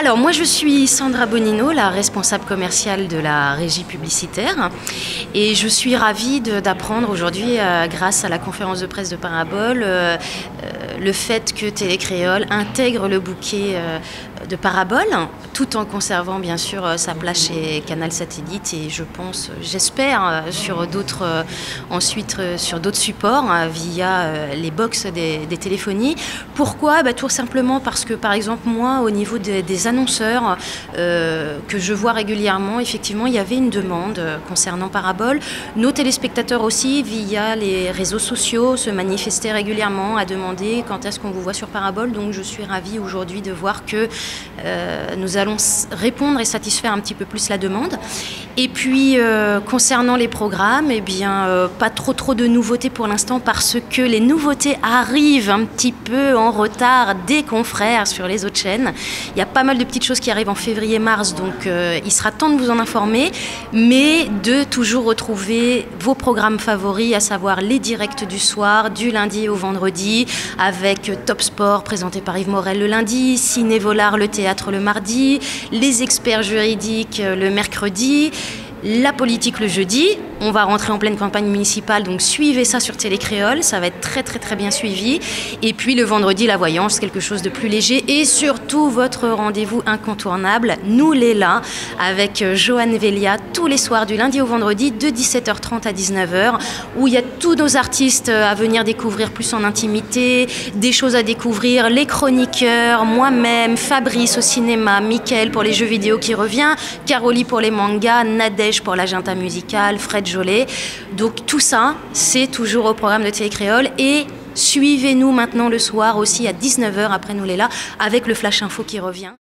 Alors moi je suis Sandra Bonino, la responsable commerciale de la régie publicitaire, et je suis ravie d'apprendre aujourd'hui, grâce à la conférence de presse de Parabole, le fait que Télécréole intègre le bouquet de Parabole, tout en conservant bien sûr sa place chez Canal Satellite et je pense, j'espère, sur d'autres sur d'autres supports via les box des téléphonies. Pourquoi? Tout simplement parce que par exemple moi au niveau des annonceurs que je vois régulièrement, effectivement il y avait une demande concernant Parabole. Nos téléspectateurs aussi via les réseaux sociaux se manifestaient régulièrement à demander quand est-ce qu'on vous voit sur Parabole, donc je suis ravie aujourd'hui de voir que nous allons répondre et satisfaire un petit peu plus la demande. Et puis concernant les programmes, eh bien pas trop de nouveautés pour l'instant parce que les nouveautés arrivent un petit peu en retard des confrères sur les autres chaînes. Il y a pas mal de petites choses qui arrivent en février-mars, donc il sera temps de vous en informer, mais de toujours retrouver vos programmes favoris, à savoir les directs du soir, du lundi au vendredi, avec Top Sport présenté par Yves Morel le lundi, Ciné Volard le théâtre le mardi, les experts juridiques le mercredi, la politique le jeudi. On va rentrer en pleine campagne municipale, donc suivez ça sur Télécréole, ça va être très bien suivi. Et puis le vendredi, la voyance, quelque chose de plus léger. Et surtout, votre rendez-vous incontournable, Nous les là, avec Joanne Velia, tous les soirs du lundi au vendredi, de 17h30 à 19h, où il y a tous nos artistes à venir découvrir plus en intimité, des choses à découvrir, les chroniqueurs, moi-même, Fabrice au cinéma, Mickaël pour les jeux vidéo qui revient, Caroli pour les mangas, Nadège pour l'agenda musicale, Fred Jolet. Donc tout ça, c'est toujours au programme de Télécréole. Et suivez-nous maintenant le soir aussi à 19h après Nous les là, avec le Flash Info qui revient.